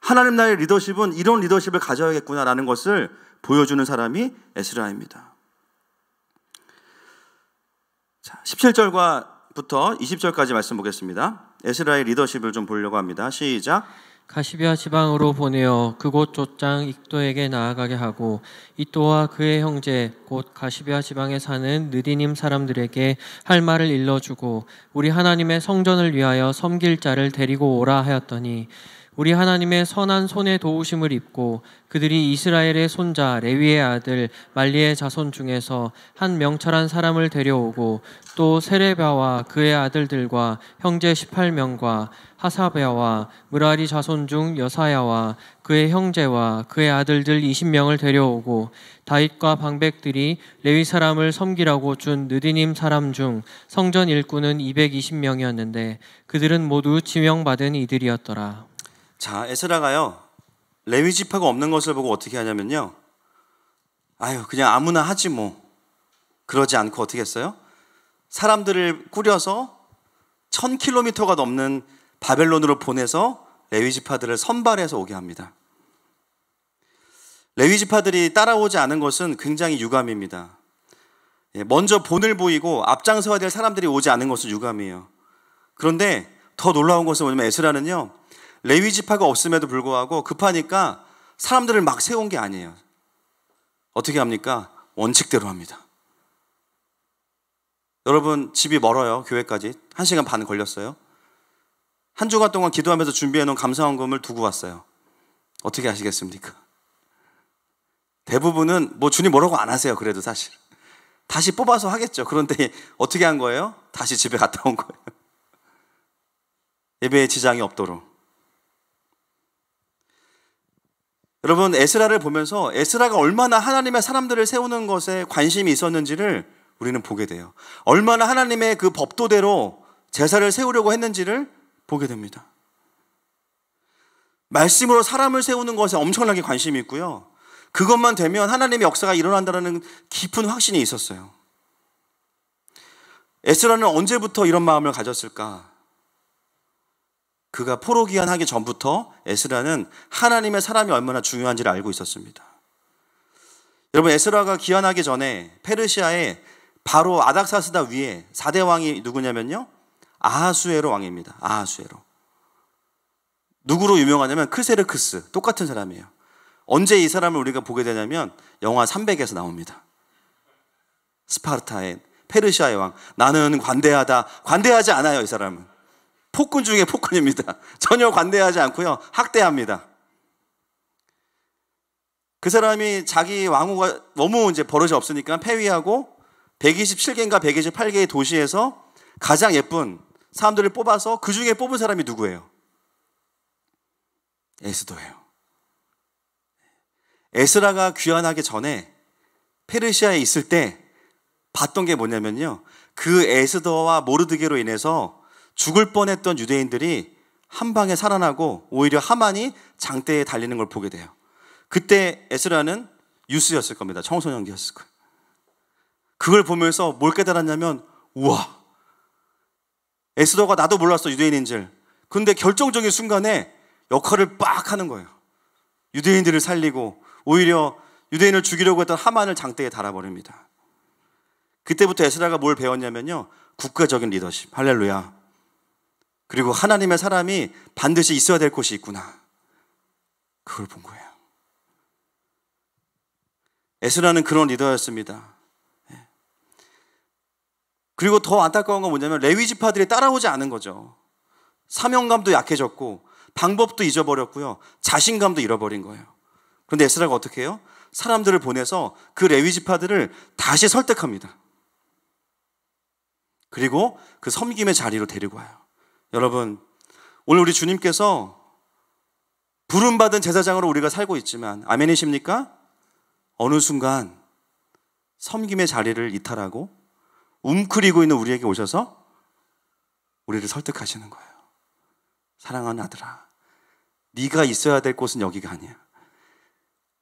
하나님 나라의 리더십은 이런 리더십을 가져야겠구나라는 것을 보여주는 사람이 에스라입니다. 자, 17절부터 20절까지 말씀 보겠습니다. 에스라의 리더십을 좀 보려고 합니다. 시작. 가시비아 지방으로 보내어 그곳 족장 익도에게 나아가게 하고 이또와 그의 형제 곧 가시비아 지방에 사는 느디님 사람들에게 할 말을 일러주고 우리 하나님의 성전을 위하여 섬길 자를 데리고 오라 하였더니 우리 하나님의 선한 손에 도우심을 입고 그들이 이스라엘의 손자 레위의 아들 말리의 자손 중에서 한 명철한 사람을 데려오고 또 세레바와 그의 아들들과 형제 18명과 하사베와 무라리 자손 중 여사야와 그의 형제와 그의 아들들 20명을 데려오고 다윗과 방백들이 레위 사람을 섬기라고 준 느디님 사람 중 성전 일꾼은 220명이었는데 그들은 모두 지명받은 이들이었더라. 자, 에스라가요, 레위 지파가 없는 것을 보고 어떻게 하냐면요, 아유, 그냥 아무나 하지 뭐. 그러지 않고 어떻게 했어요? 사람들을 꾸려서 1000km가 넘는 바벨론으로 보내서 레위 지파들을 선발해서 오게 합니다. 레위 지파들이 따라오지 않은 것은 굉장히 유감입니다. 먼저 본을 보이고 앞장서야 될 사람들이 오지 않은 것은 유감이에요. 그런데 더 놀라운 것은 뭐냐면 에스라는요, 레위 지파가 없음에도 불구하고 급하니까 사람들을 막 세운 게 아니에요. 어떻게 합니까? 원칙대로 합니다. 여러분, 집이 멀어요. 교회까지 1시간 반 걸렸어요. 한 주간 동안 기도하면서 준비해놓은 감사원금을 두고 왔어요. 어떻게 하시겠습니까? 대부분은 뭐 주님 뭐라고 안 하세요. 그래도 사실 다시 뽑아서 하겠죠. 그런데 어떻게 한 거예요? 다시 집에 갔다 온 거예요. 예배에 지장이 없도록. 여러분, 에스라를 보면서 에스라가 얼마나 하나님의 사람들을 세우는 것에 관심이 있었는지를 우리는 보게 돼요. 얼마나 하나님의 그 법도대로 제사를 세우려고 했는지를 보게 됩니다. 말씀으로 사람을 세우는 것에 엄청나게 관심이 있고요. 그것만 되면 하나님의 역사가 일어난다는 깊은 확신이 있었어요. 에스라는 언제부터 이런 마음을 가졌을까? 그가 포로 귀환하기 전부터 에스라는 하나님의 사람이 얼마나 중요한지를 알고 있었습니다. 여러분, 에스라가 귀환하기 전에 페르시아에 바로 아닥사스다 위에 4대 왕이 누구냐면요, 아하수에로 왕입니다. 아하수에로. 누구로 유명하냐면 크세르크스, 똑같은 사람이에요. 언제 이 사람을 우리가 보게 되냐면 영화 300에서 나옵니다. 스파르타의 페르시아의 왕. 나는 관대하다. 관대하지 않아요. 이 사람은 폭군 중에 폭군입니다. 전혀 관대하지 않고요, 학대합니다. 그 사람이 자기 왕후가 너무 이제 버릇이 없으니까 폐위하고 127개인가 128개의 도시에서 가장 예쁜 사람들을 뽑아서 그 중에 뽑은 사람이 누구예요? 에스더예요. 에스라가 귀환하기 전에 페르시아에 있을 때 봤던 게 뭐냐면요, 그 에스더와 모르드게로 인해서 죽을 뻔했던 유대인들이 한 방에 살아나고 오히려 하만이 장대에 달리는 걸 보게 돼요. 그때 에스라는 유스였을 겁니다. 청소년기였을 거예요. 그걸 보면서 뭘 깨달았냐면, 우와, 에스더가 나도 몰랐어, 유대인인 줄. 근데 결정적인 순간에 역할을 빡 하는 거예요. 유대인들을 살리고 오히려 유대인을 죽이려고 했던 하만을 장대에 달아버립니다. 그때부터 에스라가 뭘 배웠냐면요, 국가적인 리더십. 할렐루야. 그리고 하나님의 사람이 반드시 있어야 될 곳이 있구나. 그걸 본 거예요. 에스라는 그런 리더였습니다. 그리고 더 안타까운 건 뭐냐면 레위 지파들이 따라오지 않은 거죠. 사명감도 약해졌고 방법도 잊어버렸고요, 자신감도 잃어버린 거예요. 그런데 에스라가 어떻게 해요? 사람들을 보내서 그 레위 지파들을 다시 설득합니다. 그리고 그 섬김의 자리로 데리고 와요. 여러분, 오늘 우리 주님께서 부름받은 제사장으로 우리가 살고 있지만, 아멘이십니까? 어느 순간 섬김의 자리를 이탈하고 웅크리고 있는 우리에게 오셔서 우리를 설득하시는 거예요. 사랑하는 아들아, 네가 있어야 될 곳은 여기가 아니야.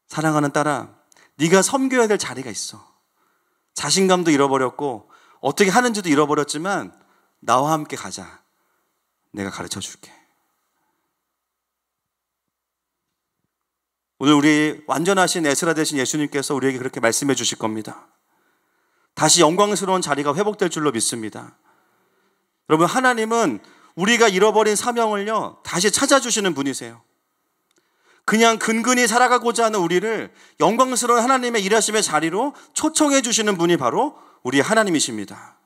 사랑하는 딸아, 네가 섬겨야 될 자리가 있어. 자신감도 잃어버렸고 어떻게 하는지도 잃어버렸지만 나와 함께 가자. 내가 가르쳐 줄게. 오늘 우리 완전하신 에스라 되신 예수님께서 우리에게 그렇게 말씀해 주실 겁니다. 다시 영광스러운 자리가 회복될 줄로 믿습니다. 여러분, 하나님은 우리가 잃어버린 사명을요, 다시 찾아주시는 분이세요. 그냥 근근히 살아가고자 하는 우리를 영광스러운 하나님의 일하심의 자리로 초청해 주시는 분이 바로 우리 하나님이십니다.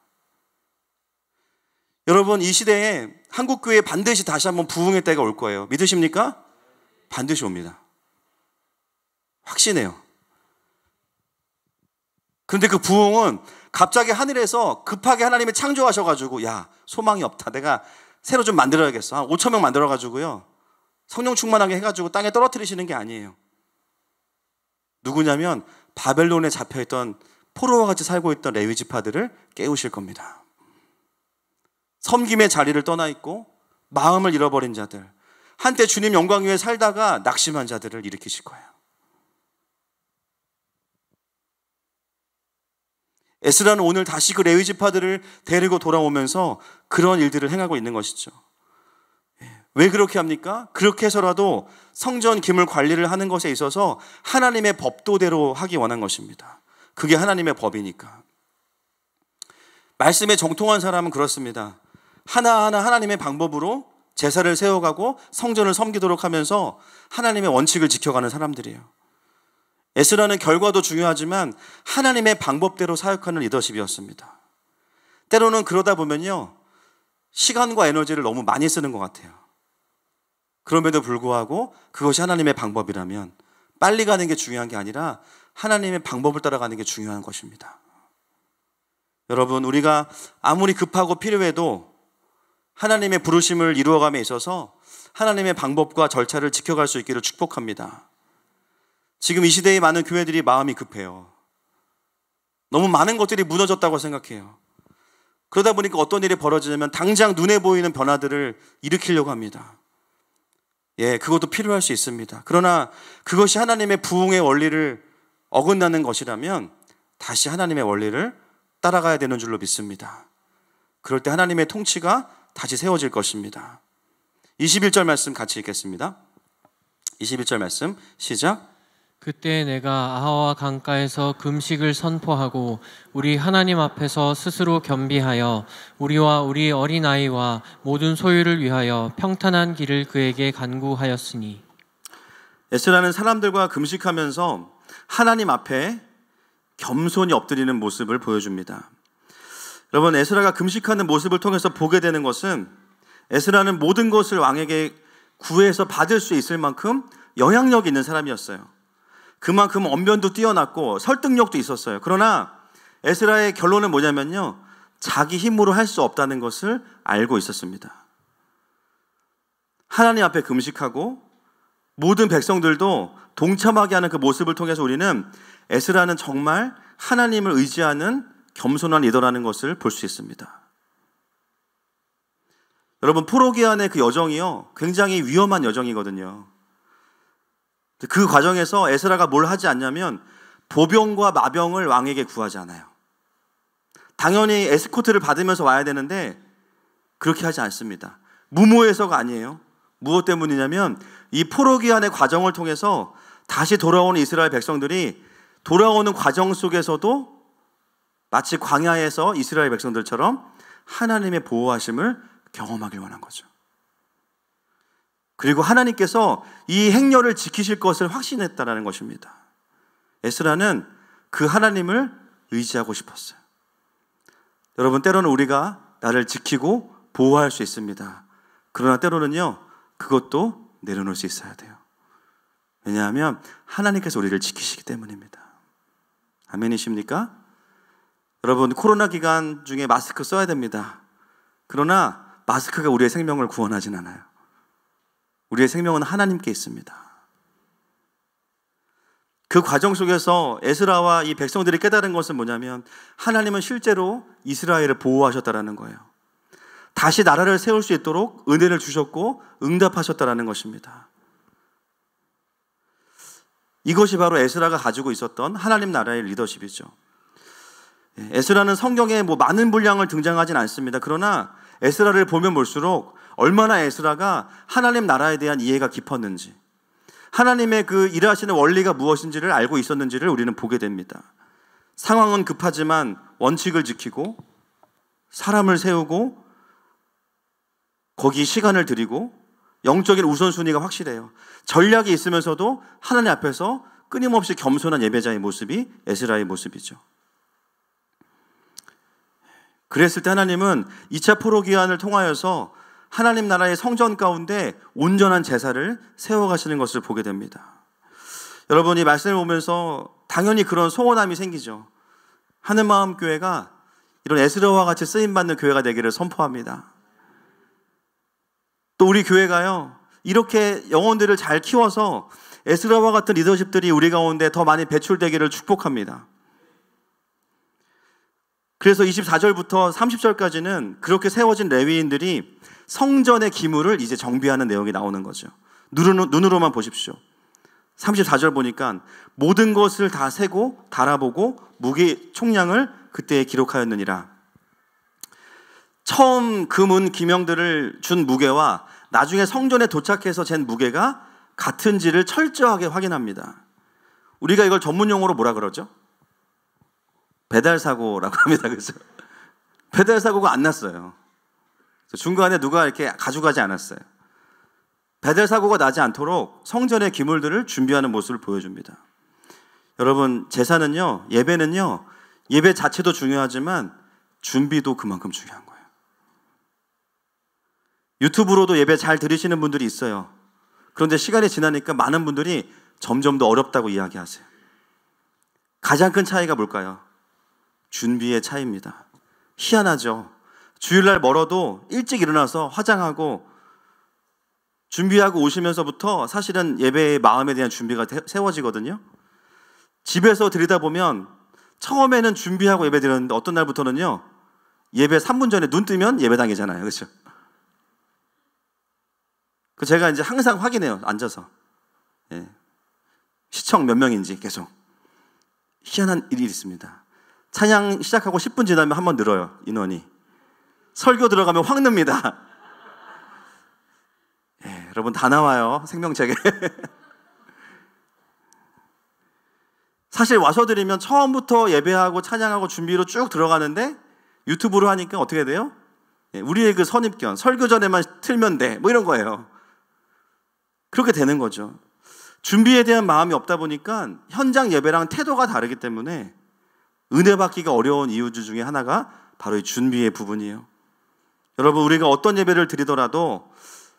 여러분, 이 시대에 한국교회에 반드시 다시 한번 부흥의 때가 올 거예요. 믿으십니까? 반드시 옵니다. 확신해요. 그런데 그 부흥은 갑자기 하늘에서 급하게 하나님이 창조하셔가지고, 야, 소망이 없다, 내가 새로 좀 만들어야겠어, 한 5천 명 만들어가지고요, 성령 충만하게 해가지고 땅에 떨어뜨리시는 게 아니에요. 누구냐면 바벨론에 잡혀있던 포로와 같이 살고 있던 레위 지파들을 깨우실 겁니다. 섬김의 자리를 떠나 있고 마음을 잃어버린 자들, 한때 주님 영광 위에 살다가 낙심한 자들을 일으키실 거예요. 에스라는 오늘 다시 그 레위 지파들을 데리고 돌아오면서 그런 일들을 행하고 있는 것이죠. 왜 그렇게 합니까? 그렇게 해서라도 성전 기물 관리를 하는 것에 있어서 하나님의 법도대로 하기 원한 것입니다. 그게 하나님의 법이니까. 말씀에 정통한 사람은 그렇습니다. 하나하나 하나님의 방법으로 제사를 세워가고 성전을 섬기도록 하면서 하나님의 원칙을 지켜가는 사람들이에요. 에스라는 결과도 중요하지만 하나님의 방법대로 사역하는 리더십이었습니다. 때로는 그러다 보면요, 시간과 에너지를 너무 많이 쓰는 것 같아요. 그럼에도 불구하고 그것이 하나님의 방법이라면 빨리 가는 게 중요한 게 아니라 하나님의 방법을 따라가는 게 중요한 것입니다. 여러분, 우리가 아무리 급하고 필요해도 하나님의 부르심을 이루어감에 있어서 하나님의 방법과 절차를 지켜갈 수 있기를 축복합니다. 지금 이 시대의 많은 교회들이 마음이 급해요. 너무 많은 것들이 무너졌다고 생각해요. 그러다 보니까 어떤 일이 벌어지냐면 당장 눈에 보이는 변화들을 일으키려고 합니다. 그것도 필요할 수 있습니다. 그러나 그것이 하나님의 부흥의 원리를 어긋나는 것이라면 다시 하나님의 원리를 따라가야 되는 줄로 믿습니다. 그럴 때 하나님의 통치가 다시 세워질 것입니다. 21절 말씀 같이 읽겠습니다. 21절 말씀 시작. 그때 내가 아하와 강가에서 금식을 선포하고 우리 하나님 앞에서 스스로 겸비하여 우리와 우리 어린아이와 모든 소유를 위하여 평탄한 길을 그에게 간구하였으니. 에스라는 사람들과 금식하면서 하나님 앞에 겸손히 엎드리는 모습을 보여줍니다. 여러분, 에스라가 금식하는 모습을 통해서 보게 되는 것은 에스라는 모든 것을 왕에게 구해서 받을 수 있을 만큼 영향력 있는 사람이었어요. 그만큼 언변도 뛰어났고 설득력도 있었어요. 그러나 에스라의 결론은 뭐냐면요, 자기 힘으로 할 수 없다는 것을 알고 있었습니다. 하나님 앞에 금식하고 모든 백성들도 동참하게 하는 그 모습을 통해서 우리는 에스라는 정말 하나님을 의지하는 겸손한 리더라는 것을 볼 수 있습니다. 여러분, 포로기한의 그 여정이요, 굉장히 위험한 여정이거든요. 그 과정에서 에스라가 뭘 하지 않냐면 보병과 마병을 왕에게 구하지 않아요. 당연히 에스코트를 받으면서 와야 되는데 그렇게 하지 않습니다. 무모해서가 아니에요. 무엇 때문이냐면 이 포로기한의 과정을 통해서 다시 돌아오는 이스라엘 백성들이 돌아오는 과정 속에서도 마치 광야에서 이스라엘 백성들처럼 하나님의 보호하심을 경험하길 원한 거죠. 그리고 하나님께서 이 행렬을 지키실 것을 확신했다는 것입니다. 에스라는 그 하나님을 의지하고 싶었어요. 여러분, 때로는 우리가 나를 지키고 보호할 수 있습니다. 그러나 때로는요, 그것도 내려놓을 수 있어야 돼요. 왜냐하면 하나님께서 우리를 지키시기 때문입니다. 아멘이십니까? 여러분, 코로나 기간 중에 마스크 써야 됩니다. 그러나 마스크가 우리의 생명을 구원하진 않아요. 우리의 생명은 하나님께 있습니다. 그 과정 속에서 에스라와 이 백성들이 깨달은 것은 뭐냐면 하나님은 실제로 이스라엘을 보호하셨다는 거예요. 다시 나라를 세울 수 있도록 은혜를 주셨고 응답하셨다는 것입니다. 이것이 바로 에스라가 가지고 있었던 하나님 나라의 리더십이죠. 에스라는 성경에 많은 분량을 등장하진 않습니다. 그러나 에스라를 보면 볼수록 얼마나 에스라가 하나님 나라에 대한 이해가 깊었는지, 하나님의 그 일하시는 원리가 무엇인지를 알고 있었는지를 우리는 보게 됩니다. 상황은 급하지만 원칙을 지키고 사람을 세우고 거기 시간을 들이고 영적인 우선순위가 확실해요. 전략이 있으면서도 하나님 앞에서 끊임없이 겸손한 예배자의 모습이 에스라의 모습이죠. 그랬을 때 하나님은 2차 포로기한을 통하여서 하나님 나라의 성전 가운데 온전한 제사를 세워가시는 것을 보게 됩니다. 여러분, 이 말씀을 보면서 당연히 그런 소원함이 생기죠. 하늘마음교회가 이런 에스라와 같이 쓰임받는 교회가 되기를 선포합니다. 또 우리 교회가요, 이렇게 영혼들을 잘 키워서 에스라와 같은 리더십들이 우리 가운데 더 많이 배출되기를 축복합니다. 그래서 24절부터 30절까지는 그렇게 세워진 레위인들이 성전의 기물을 이제 정비하는 내용이 나오는 거죠. 눈으로만 보십시오. 34절 보니까 모든 것을 다 세고 달아보고 무게 총량을 그때에 기록하였느니라. 처음 금은 기명들을 준 무게와 나중에 성전에 도착해서 잰 무게가 같은지를 철저하게 확인합니다. 우리가 이걸 전문용어로 뭐라 그러죠? 배달사고라고 합니다. 그죠? 배달사고가 안 났어요. 중간에 누가 이렇게 가져가지 않았어요. 배달사고가 나지 않도록 성전의 기물들을 준비하는 모습을 보여줍니다. 여러분, 제사는요, 예배는요, 예배 자체도 중요하지만 준비도 그만큼 중요한 거예요. 유튜브로도 예배 잘 들으시는 분들이 있어요. 그런데 시간이 지나니까 많은 분들이 점점 더 어렵다고 이야기하세요. 가장 큰 차이가 뭘까요? 준비의 차이입니다. 희한하죠? 주일날 멀어도 일찍 일어나서 화장하고 준비하고 오시면서부터 사실은 예배의 마음에 대한 준비가 세워지거든요. 집에서 드리다 보면 처음에는 준비하고 예배 드렸는데 어떤 날부터는요, 예배 3분 전에 눈 뜨면 예배당이잖아요. 그렇죠? 제가 이제 항상 확인해요. 앉아서. 예. 시청 몇 명인지 계속. 희한한 일이 있습니다. 찬양 시작하고 10분 지나면 한번 늘어요. 인원이. 설교 들어가면 확 늡니다. 예, 여러분 다 나와요. 생명책에. 사실 와서 드리면 처음부터 예배하고 찬양하고 준비로 쭉 들어가는데 유튜브로 하니까 어떻게 돼요? 예, 우리의 그 선입견, 설교 전에만 틀면 돼. 뭐 이런 거예요. 그렇게 되는 거죠. 준비에 대한 마음이 없다 보니까 현장 예배랑 태도가 다르기 때문에 은혜 받기가 어려운 이유 중에 하나가 바로 이 준비의 부분이에요. 여러분, 우리가 어떤 예배를 드리더라도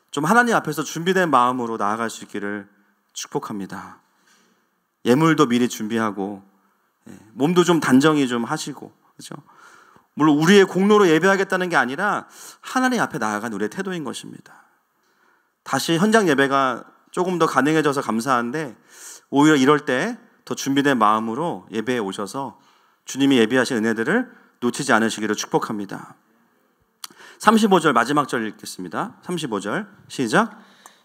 좀 하나님 앞에서 준비된 마음으로 나아갈 수 있기를 축복합니다. 예물도 미리 준비하고 몸도 좀 단정히 좀 하시고, 그렇죠? 물론 우리의 공로로 예배하겠다는 게 아니라 하나님 앞에 나아간 우리의 태도인 것입니다. 다시 현장 예배가 조금 더 가능해져서 감사한데 오히려 이럴 때 더 준비된 마음으로 예배에 오셔서 주님이 예비하신 은혜들을 놓치지 않으시기를 축복합니다. 35절 마지막 절 읽겠습니다. 35절 시작.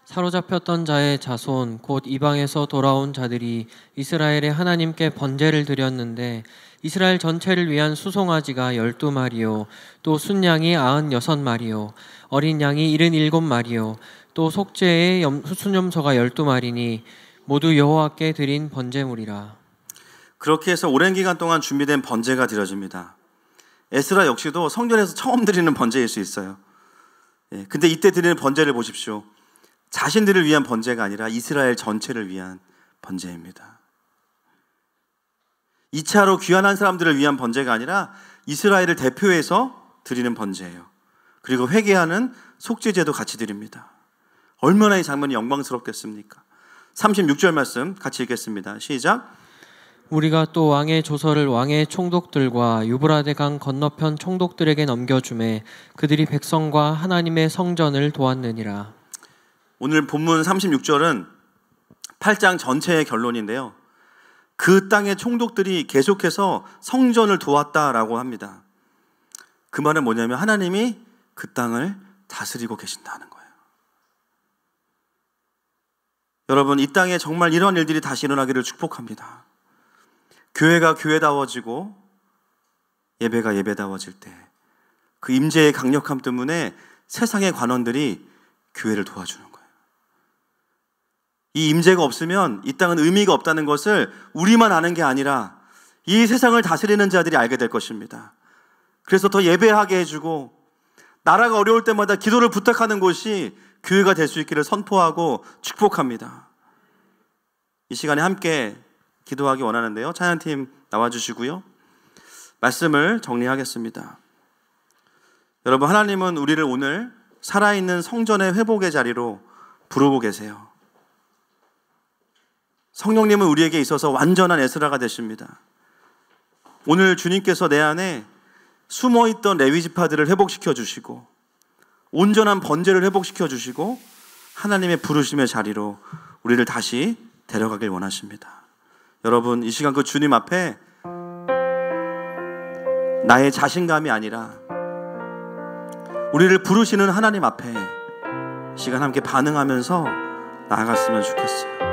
사로잡혔던 자의 자손 곧 이방에서 돌아온 자들이 이스라엘의 하나님께 번제를 드렸는데 이스라엘 전체를 위한 수송아지가 12마리요 또 순양이 96마리요 어린 양이 77마리요 또 속죄의 수념소가 12마리니 모두 여호와께 드린 번제물이라. 그렇게 해서 오랜 기간 동안 준비된 번제가 드려집니다. 에스라 역시도 성전에서 처음 드리는 번제일 수 있어요. 근데 이때 드리는 번제를 보십시오. 자신들을 위한 번제가 아니라 이스라엘 전체를 위한 번제입니다. 2차로 귀환한 사람들을 위한 번제가 아니라 이스라엘을 대표해서 드리는 번제예요. 그리고 회개하는 속죄제도 같이 드립니다. 얼마나 이 장면이 영광스럽겠습니까? 36절 말씀 같이 읽겠습니다. 시작. 우리가 또 왕의 조서를 왕의 총독들과 유브라데 강 건너편 총독들에게 넘겨주매 그들이 백성과 하나님의 성전을 도왔느니라. 오늘 본문 36절은 8장 전체의 결론인데요. 그 땅의 총독들이 계속해서 성전을 도왔다라고 합니다. 그 말은 뭐냐면 하나님이 그 땅을 다스리고 계신다는 거예요. 여러분, 이 땅에 정말 이런 일들이 다시 일어나기를 축복합니다. 교회가 교회다워지고 예배가 예배다워질 때 그 임재의 강력함 때문에 세상의 관원들이 교회를 도와주는 거예요. 이 임재가 없으면 이 땅은 의미가 없다는 것을 우리만 아는 게 아니라 이 세상을 다스리는 자들이 알게 될 것입니다. 그래서 더 예배하게 해주고 나라가 어려울 때마다 기도를 부탁하는 곳이 교회가 될 수 있기를 선포하고 축복합니다. 이 시간에 함께 기도하기 원하는데요. 찬양팀 나와주시고요. 말씀을 정리하겠습니다. 여러분, 하나님은 우리를 오늘 살아있는 성전의 회복의 자리로 부르고 계세요. 성령님은 우리에게 있어서 완전한 에스라가 되십니다. 오늘 주님께서 내 안에 숨어있던 레위 지파들을 회복시켜 주시고 온전한 번제를 회복시켜 주시고 하나님의 부르심의 자리로 우리를 다시 데려가길 원하십니다. 여러분, 이 시간 그 주님 앞에 나의 자신감이 아니라 우리를 부르시는 하나님 앞에 이 시간 함께 반응하면서 나아갔으면 좋겠어요.